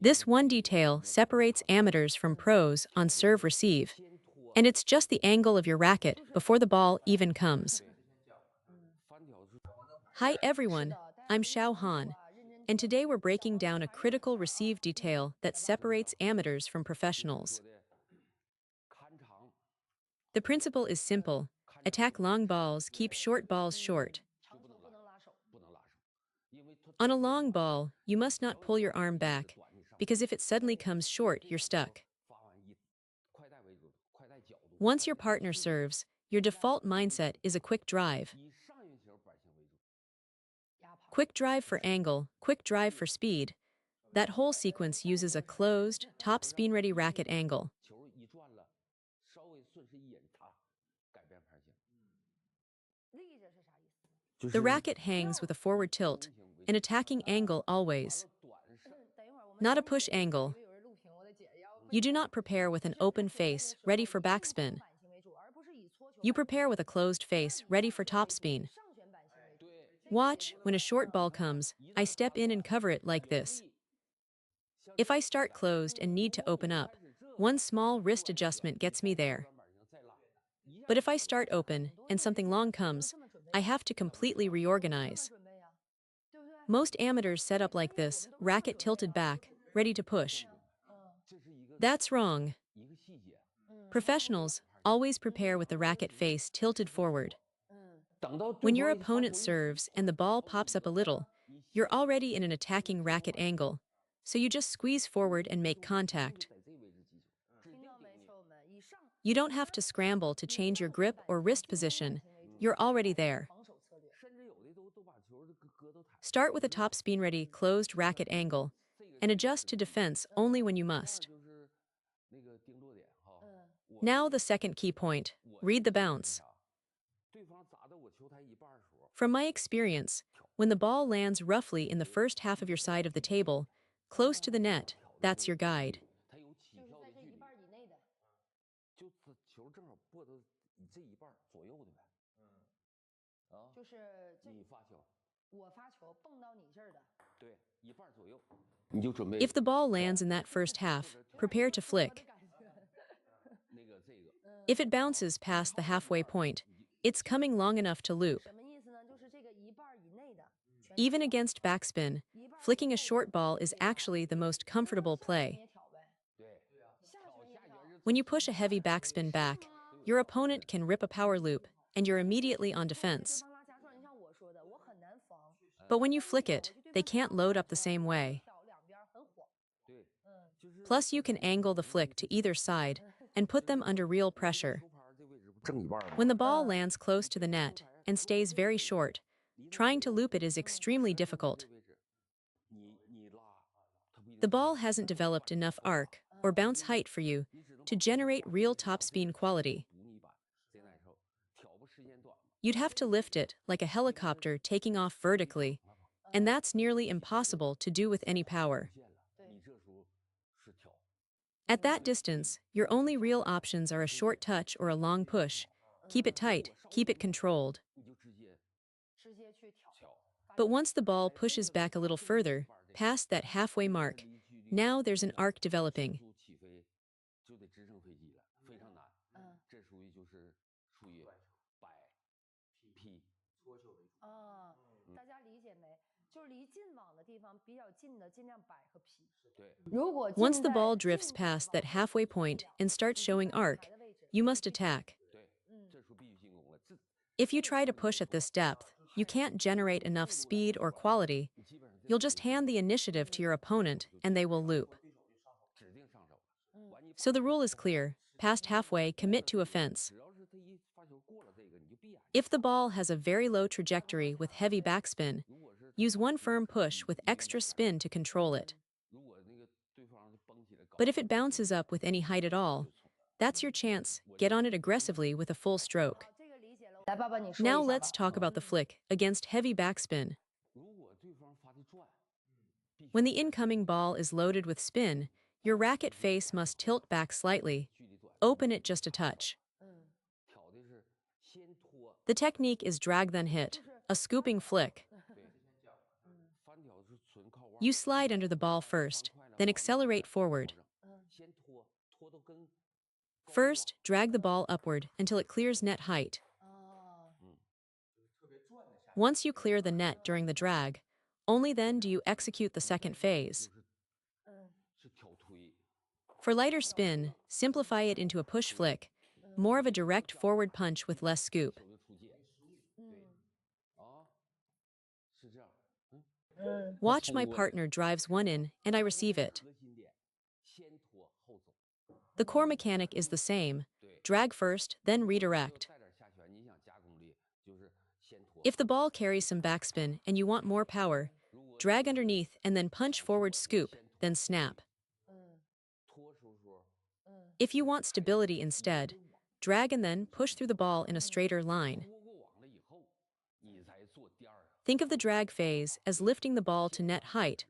This one detail separates amateurs from pros on serve-receive, and it's just the angle of your racket before the ball even comes. Hi everyone, I'm Xiao Han, and today we're breaking down a critical receive detail that separates amateurs from professionals. The principle is simple: attack long balls, keep short balls short. On a long ball, you must not pull your arm back, because if it suddenly comes short, you're stuck. Once your partner serves, your default mindset is a quick drive. Quick drive for angle, quick drive for speed. That whole sequence uses a closed, top-spin-ready racket angle. The racket hangs with a forward tilt, an attacking angle always. Not a push angle. You do not prepare with an open face, ready for backspin. You prepare with a closed face, ready for topspin. Watch, when a short ball comes, I step in and cover it like this. If I start closed and need to open up, one small wrist adjustment gets me there. But if I start open and something long comes, I have to completely reorganize. Most amateurs set up like this, racket tilted back, ready to push. That's wrong. Professionals always prepare with the racket face tilted forward. When your opponent serves and the ball pops up a little, you're already in an attacking racket angle, so you just squeeze forward and make contact. You don't have to scramble to change your grip or wrist position, you're already there. Start with a topspin-ready closed racket angle and adjust to defense only when you must. Now the second key point: read the bounce. From my experience, when the ball lands roughly in the first half of your side of the table, close to the net, that's your guide. If the ball lands in that first half, prepare to flick. If it bounces past the halfway point, it's coming long enough to loop. Even against backspin, flicking a short ball is actually the most comfortable play. When you push a heavy backspin back, your opponent can rip a power loop, and you're immediately on defense. But when you flick it, they can't load up the same way. Plus, you can angle the flick to either side and put them under real pressure. When the ball lands close to the net and stays very short, trying to loop it is extremely difficult. The ball hasn't developed enough arc or bounce height for you to generate real topspin quality. You'd have to lift it like a helicopter taking off vertically, and that's nearly impossible to do with any power. At that distance, your only real options are a short touch or a long push. Keep it tight, keep it controlled. But once the ball pushes back a little further, past that halfway mark, now there's an arc developing. Once the ball drifts past that halfway point and starts showing arc, you must attack. If you try to push at this depth, you can't generate enough speed or quality. You'll just hand the initiative to your opponent and they will loop. So the rule is clear: past halfway, commit to offense. If the ball has a very low trajectory with heavy backspin, use one firm push with extra spin to control it. But if it bounces up with any height at all, that's your chance. Get on it aggressively with a full stroke. Now let's talk about the flick against heavy backspin. When the incoming ball is loaded with spin, your racket face must tilt back slightly. Open it just a touch. The technique is drag then hit, a scooping flick. You slide under the ball first, then accelerate forward. First, drag the ball upward until it clears net height. Once you clear the net during the drag, only then do you execute the second phase. For lighter spin, simplify it into a push flick, more of a direct forward punch with less scoop. Watch my partner drives one in and I receive it. The core mechanic is the same: drag first, then redirect. If the ball carries some backspin and you want more power, drag underneath and then punch forward, scoop, then snap. If you want stability instead, drag and then push through the ball in a straighter line. Think of the drag phase as lifting the ball to net height.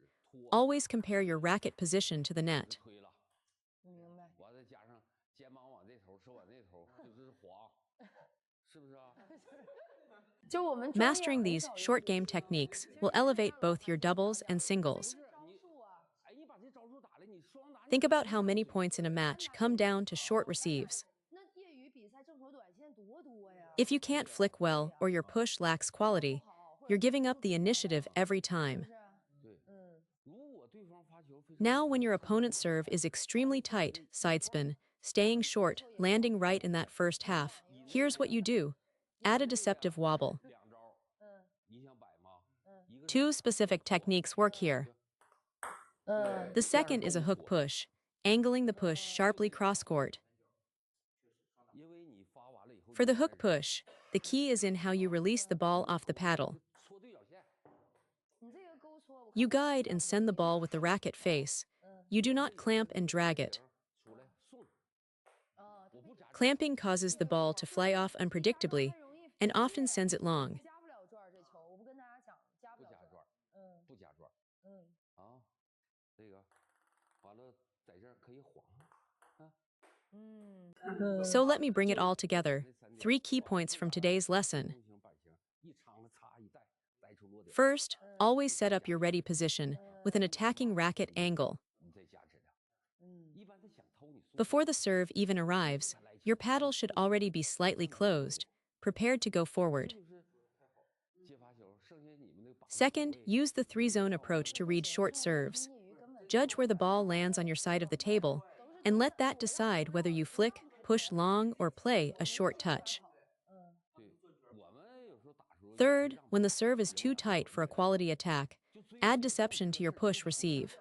Always compare your racket position to the net. Mastering these short game techniques will elevate both your doubles and singles. Think about how many points in a match come down to short receives. If you can't flick well or your push lacks quality, you're giving up the initiative every time. Now, when your opponent's serve is extremely tight, sidespin, staying short, landing right in that first half, here's what you do. Add a deceptive wobble. Two specific techniques work here. The second is a hook push, angling the push sharply cross-court. For the hook push, the key is in how you release the ball off the paddle. You guide and send the ball with the racket face. You do not clamp and drag it. Clamping causes the ball to fly off unpredictably and often sends it long. So let me bring it all together. 3 key points from today's lesson. First, always set up your ready position with an attacking racket angle. Before the serve even arrives, your paddle should already be slightly closed, prepared to go forward. Second, use the 3-zone approach to read short serves. Judge where the ball lands on your side of the table, and let that decide whether you flick, push long, or play a short touch. Third, when the serve is too tight for a quality attack, add deception to your push-receive.